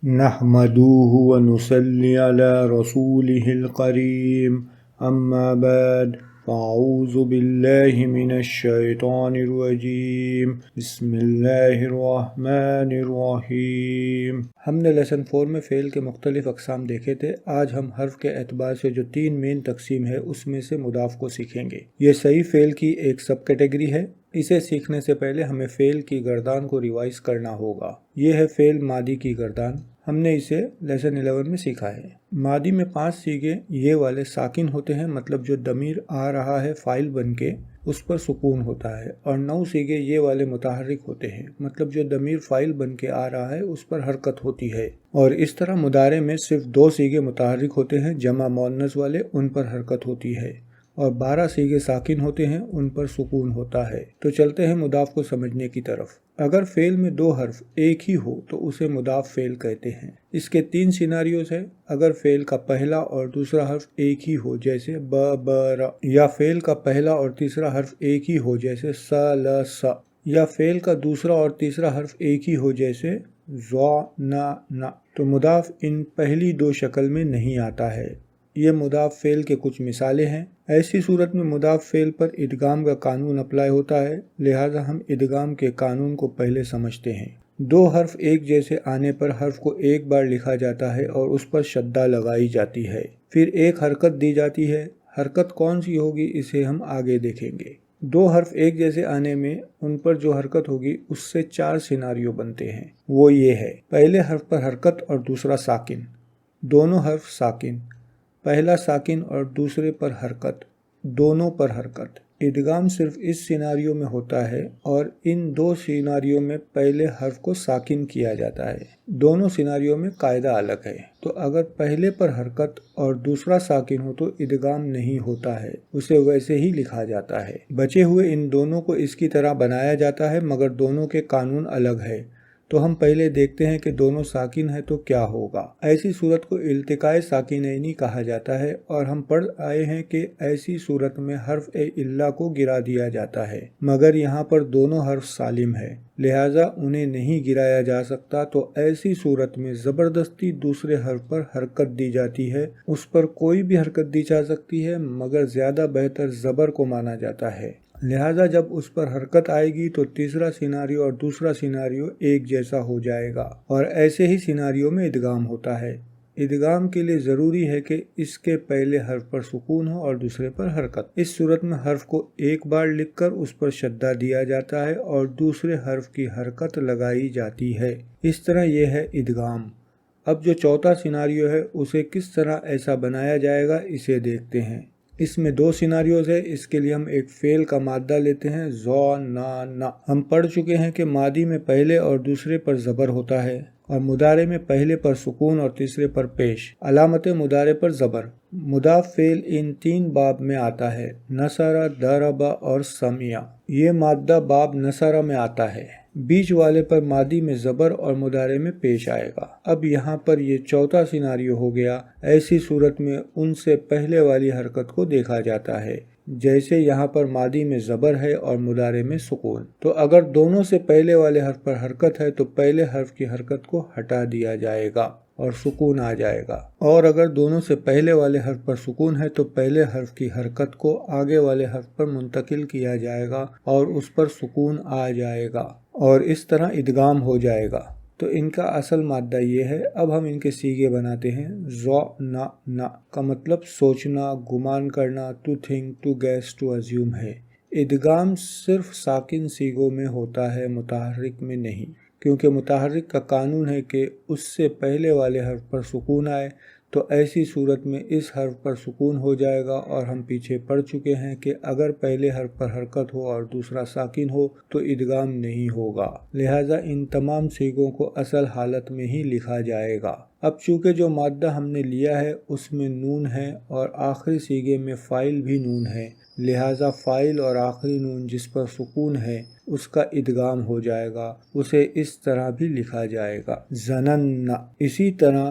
نحمده ونصلي على رسوله الكريم أما بعد فأعوذ بالله من الشيطان الرجيم بسم اللہ الرحمن الرحیم۔ ہم نے لیسن 4 میں فعل کے مختلف اقسام دیکھے تھے۔ آج ہم حرف کے اعتبار سے جو 3 مین تقسیم ہے اس میں سے مضاف کو سیکھیں گے۔ یہ صحیح فعل کی ایک سب کیٹیگری ہے۔ اسے سیکھنے سے پہلے ہمیں فعل کی گردان کو ریوائز کرنا ہوگا۔ یہ ہے فعل ماضی کی گردان۔ ہم نے اسے لیسن 11 میں سیکھا ہے۔ ماضی میں 5 صیغے یہ والے ساکن ہوتے ہیں، مطلب جو ضمیر آ رہا ہے فاعل بن کے اس پر سکون ہوتا ہے، اور 9 صیغے یہ والے متحرک ہوتے ہیں، مطلب جو ضمیر فاعل بن کے آ رہا ہے اس پر حرکت ہوتی ہے۔ اور اس طرح مضارع میں صرف 2 صیغے متحرک ہوتے ہیں، جمع مؤنث والے، ان پر حرکت ہوتی ہے، اور 12 صیغے ساکن ہوتے ہیں، ان پر سکون ہوتا ہے۔ تو چلتے ہیں مضاف کو سمجھنے کی طرف۔ اگر فعل میں 2 حرف ایک ہی ہو تو اسے مضاف فعل کہتے ہیں۔ اس کے 3 سیناریوز ہیں۔ اگر فعل کا پہلا اور دوسرا حرف ایک ہی ہو جیسے ب ب ر، یا فعل کا پہلا اور تیسرا حرف ایک ہی ہو جیسے س ل س، یا فعل کا دوسرا اور تیسرا حرف ایک ہی ہو جیسے ظ ن ن، تو مضاف ان پہلی 2 شکل میں نہیں آتا ہے۔ یہ مضاف فعل کے کچھ مثالیں ہیں۔ ایسی صورت میں مضاف فعل پر ادغام کا قانون اپلائی ہوتا ہے، لہٰذا ہم ادغام کے قانون کو پہلے سمجھتے ہیں۔ 2 حرف ایک جیسے آنے پر حرف کو ایک بار لکھا جاتا ہے اور اس پر شدہ لگائی جاتی ہے، پھر ایک حرکت دی جاتی ہے۔ حرکت کون سی ہوگی اسے ہم آگے دیکھیں گے۔ 2 حرف ایک جیسے آنے میں ان پر جو حرکت ہوگی اس سے 4 سیناریو بنتے ہیں۔ وہ یہ ہے: پہلے حرف پر حرکت اور دوسرا ساکن، دونوں حرف ساکن، پہلا ساکن اور دوسرے پر حرکت، دونوں پر حرکت۔ ادغام صرف اس سیناریو میں ہوتا ہے، اور ان 2 سیناریو میں پہلے حرف کو ساکن کیا جاتا ہے۔ دونوں سیناریو میں قاعدہ الگ ہے۔ تو اگر پہلے پر حرکت اور دوسرا ساکن ہو تو ادغام نہیں ہوتا ہے، اسے ویسے ہی لکھا جاتا ہے۔ بچے ہوئے ان دونوں کو اس کی طرح بنایا جاتا ہے، مگر دونوں کے قانون الگ ہے۔ تو ہم پہلے دیکھتے ہیں کہ دونوں ساکن ہیں تو کیا ہوگا۔ ایسی صورت کو التقاء ساکنینی کہا جاتا ہے، اور ہم پڑھ آئے ہیں کہ ایسی صورت میں حرف علہ کو گرا دیا جاتا ہے، مگر یہاں پر دونوں حرف سالم ہے، لہٰذا انہیں نہیں گرایا جا سکتا۔ تو ایسی صورت میں زبردستی دوسرے حرف پر حرکت دی جاتی ہے۔ اس پر کوئی بھی حرکت دی جا سکتی ہے، مگر زیادہ بہتر زبر کو مانا جاتا ہے۔ لہٰذا جب اس پر حرکت آئے گی تو تیسرا سیناریو اور دوسرا سیناریو ایک جیسا ہو جائے گا، اور ایسے ہی سیناریو میں ادغام ہوتا ہے۔ ادغام کے لیے ضروری ہے کہ اس کے پہلے حرف پر سکون ہو اور دوسرے پر حرکت۔ اس صورت میں حرف کو ایک بار لکھ کر اس پر شدہ دیا جاتا ہے اور دوسرے حرف کی حرکت لگائی جاتی ہے۔ اس طرح یہ ہے ادغام۔ اب جو چوتھا سیناریو ہے اسے کس طرح ایسا بنایا جائے گا اسے دیکھتے ہیں۔ اس میں 2 سیناریوز ہیں۔ اس کے لیے ہم ایک فعل کا مادہ لیتے ہیں، ظ ن ن۔ ہم پڑھ چکے ہیں کہ ماضی میں پہلے اور دوسرے پر زبر ہوتا ہے، اور مضارع میں پہلے پر سکون اور تیسرے پر پیش۔ علامت مضارع پر زبر۔ مضاف فعل ان 3 باب میں آتا ہے: نصر، ضرب اور سمع۔ یہ مادہ باب نصر میں آتا ہے۔ بیچ والے پر ماضی میں زبر اور مضارع میں پیش آئے گا۔ اب یہاں پر یہ چوتھا سیناریو ہو گیا۔ ایسی صورت میں ان سے پہلے والی حرکت کو دیکھا جاتا ہے، جیسے یہاں پر ماضی میں زبر ہے اور مضارع میں سکون۔ تو اگر دونوں سے پہلے والے حرف پر حرکت ہے تو پہلے حرف کی حرکت کو ہٹا دیا جائے گا اور سکون آ جائے گا، اور اگر دونوں سے پہلے والے حرف پر سکون ہے تو پہلے حرف کی حرکت کو آگے والے حرف پر منتقل کیا جائے گا اور اس پر سکون آ جائے گا، اور اس طرح ادغام ہو جائے گا۔ تو ان کا اصل مادہ یہ ہے۔ اب ہم ان کے صیغے بناتے ہیں۔ ظ ن ن کا مطلب سوچنا، گمان کرنا، to think, to guess, to assume ہے۔ ادغام صرف ساکن صیغوں میں ہوتا ہے، متحرک میں نہیں، کیونکہ متحرک کا قانون ہے کہ اس سے پہلے والے حرف پر سکون آئے، تو ایسی صورت میں اس حرف پر سکون ہو جائے گا، اور ہم پیچھے پڑھ چکے ہیں کہ اگر پہلے حرف پر حرکت ہو اور دوسرا ساکن ہو تو ادغام نہیں ہوگا، لہٰذا ان تمام صیغوں کو اصل حالت میں ہی لکھا جائے گا۔ اب چونکہ جو مادہ ہم نے لیا ہے اس میں نون ہے اور آخری صیغے میں فاعل بھی نون ہے، لہٰذا فاعل اور آخری نون جس پر سکون ہے اس کا ادغام ہو جائے گا، اسے اس طرح بھی لکھا جائے گا، ظننا۔ اسی طرح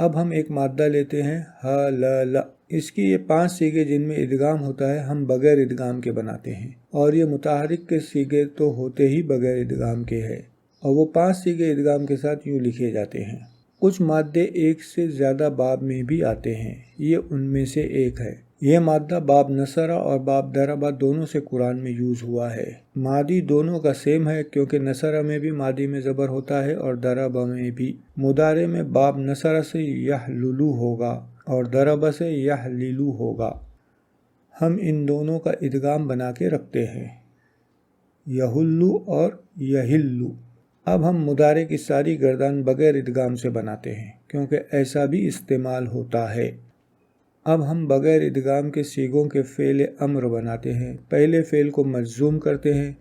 اب ہم ایک مادہ لیتے ہیں حلل، اس کی یہ 5 سیغے جن میں ادغام ہوتا ہے ہم بغیر ادغام کے بناتے ہیں، اور یہ متحرک کے سیغے تو ہوتے ہی بغیر ادغام کے ہے، اور وہ 5 سیغے ادغام کے ساتھ یوں لکھے جاتے ہیں۔ کچھ مادے ایک سے زیادہ باب میں بھی آتے ہیں، یہ ان میں سے ایک ہے۔ یہ مادہ باب نصرہ اور باب ضربہ دونوں سے قرآن میں یوز ہوا ہے۔ ماضی دونوں کا سیم ہے کیونکہ نصرہ میں بھی ماضی میں زبر ہوتا ہے اور ضربہ میں بھی۔ مضارع میں باب نصرہ سے یحللو ہوگا اور ضربہ سے یحللو ہوگا۔ ہم ان دونوں کا ادغام بنا کے رکھتے ہیں، یحلو اور یحلو۔ اب ہم مضارع کی ساری گردان بغیر ادغام سے بناتے ہیں کیونکہ ایسا بھی استعمال ہوتا ہے۔ اب ہم بغیر ادغام کے سیغوں کے فعل امر بناتے ہیں۔ پہلے فعل کو مجزوم کرتے ہیں،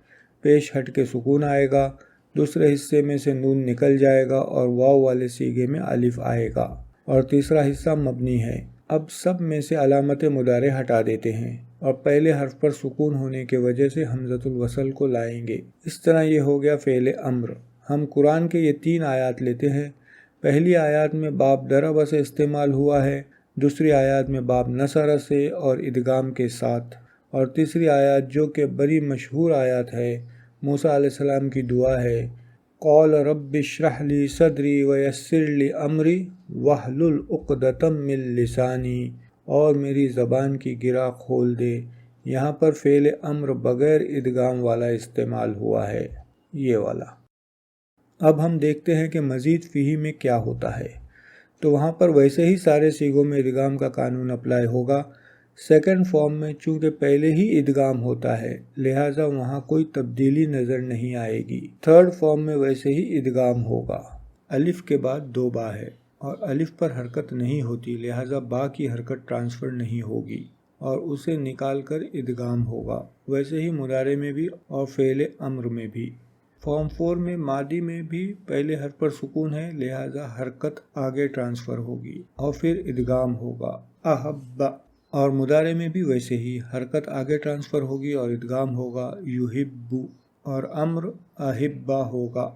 پیش ہٹ کے سکون آئے گا، دوسرے حصے میں سے نون نکل جائے گا اور واو والے سیغے میں الف آئے گا، اور تیسرا حصہ مبنی ہے۔ اب سب میں سے علامت مضارع ہٹا دیتے ہیں اور پہلے حرف پر سکون ہونے کی وجہ سے حمزۃ الوصل کو لائیں گے۔ اس طرح یہ ہو گیا فعل امر۔ ہم قرآن کے یہ 3 آیات لیتے ہیں۔ پہلی آیات میں باب ضربہ سے استعمال ہوا ہے، دوسری آیات میں باب نصرہ سے اور ادغام کے ساتھ، اور تیسری آیات جو کہ بڑی مشہور آیات ہے، موسیٰ علیہ السلام کی دعا ہے، قال رب اشرح لی صدری ویسر لی امری واحلل عقدۃ من لسانی، اور میری زبان کی گرہ کھول دے۔ یہاں پر فعل امر بغیر ادغام والا استعمال ہوا ہے، یہ والا۔ اب ہم دیکھتے ہیں کہ مزید فیہ میں کیا ہوتا ہے، تو وہاں پر ویسے ہی سارے سیغوں میں ادغام کا قانون اپلائی ہوگا۔ سیکنڈ فارم میں چونکہ پہلے ہی ادغام ہوتا ہے لہٰذا وہاں کوئی تبدیلی نظر نہیں آئے گی۔ تھرڈ فارم میں ویسے ہی ادغام ہوگا۔ الف کے بعد 2 با ہے اور الف پر حرکت نہیں ہوتی لہٰذا با کی حرکت ٹرانسفر نہیں ہوگی اور اسے نکال کر ادغام ہوگا، ویسے ہی مضارع میں بھی اور فعل امر میں بھی۔ فارم 4 میں ماضی میں بھی پہلے حرف پر سکون ہے لہٰذا حرکت آگے ٹرانسفر ہوگی اور پھر ادغام ہوگا احب، اور مضارع میں بھی ویسے ہی حرکت آگے ٹرانسفر ہوگی اور ادغام ہوگا یحب، اور امر احبہ ہوگا۔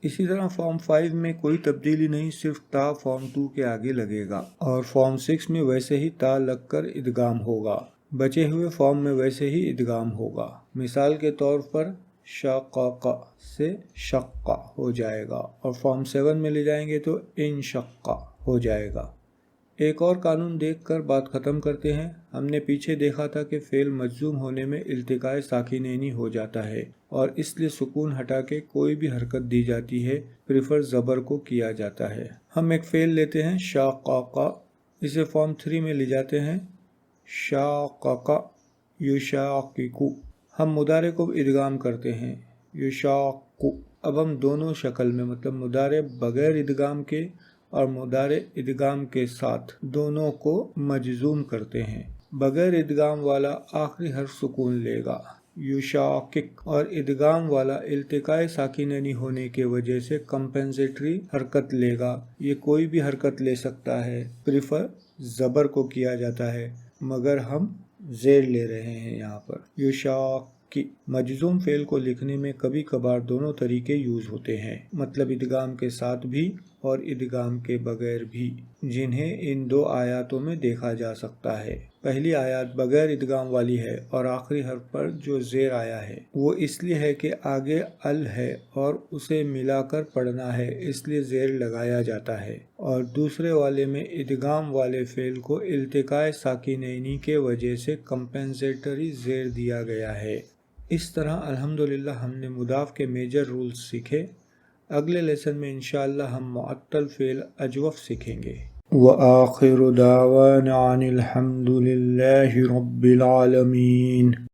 اسی طرح فارم 5 میں کوئی تبدیلی نہیں، صرف تا فارم 2 کے آگے لگے گا، اور فارم 6 میں ویسے ہی تا لگ کر ادغام ہوگا۔ بچے ہوئے فارم میں ویسے ہی ادغام ہوگا، مثال کے طور پر شقق سے شقہ ہو جائے گا، اور فارم 7 میں لے جائیں گے تو انشقہ ہو جائے گا۔ ایک اور قانون دیکھ کر بات ختم کرتے ہیں۔ ہم نے پیچھے دیکھا تھا کہ فعل مجزوم ہونے میں التقاء ساکنینی ہو جاتا ہے اور اس لیے سکون ہٹا کے کوئی بھی حرکت دی جاتی ہے، پریفر زبر کو کیا جاتا ہے۔ ہم ایک فعل لیتے ہیں شقق، اسے فارم 3 میں لے جاتے ہیں شاقق یشاقق۔ ہم مضارع کو ادغام کرتے ہیں یشاق۔ اب ہم دونوں شکل میں مطلب مضارع بغیر ادغام کے اور مضارع ادغام کے ساتھ دونوں کو مجزوم کرتے ہیں۔ بغیر ادغام والا آخری حرف سکون لے گا یشاقق، اور ادغام والا التقاء ساکنینی ہونے کی وجہ سے کمپنسیٹری حرکت لے گا۔ یہ کوئی بھی حرکت لے سکتا ہے، پریفر زبر کو کیا جاتا ہے، مگر ہم زیر لے رہے ہیں یہاں پر یشاق۔ مجزوم فعل کو لکھنے میں کبھی کبھار دونوں طریقے یوز ہوتے ہیں، مطلب ادغام کے ساتھ بھی اور ادغام کے بغیر بھی، جنہیں ان 2 آیاتوں میں دیکھا جا سکتا ہے۔ پہلی آیات بغیر ادغام والی ہے اور آخری حرف پر جو زیر آیا ہے وہ اس لیے ہے کہ آگے ال ہے اور اسے ملا کر پڑھنا ہے، اس لیے زیر لگایا جاتا ہے، اور دوسرے والے میں ادغام والے فعل کو التقاء ساکنینی کے وجہ سے کمپنسیٹری زیر دیا گیا ہے۔ اس طرح الحمدللہ ہم نے مضاف کے میجر رولز سیکھے۔ اگلے لیسن میں انشاءاللہ ہم معطل فعل اجوف سیکھیں گے۔ وآخر دعوانا عن الحمد للہ رب العالمین۔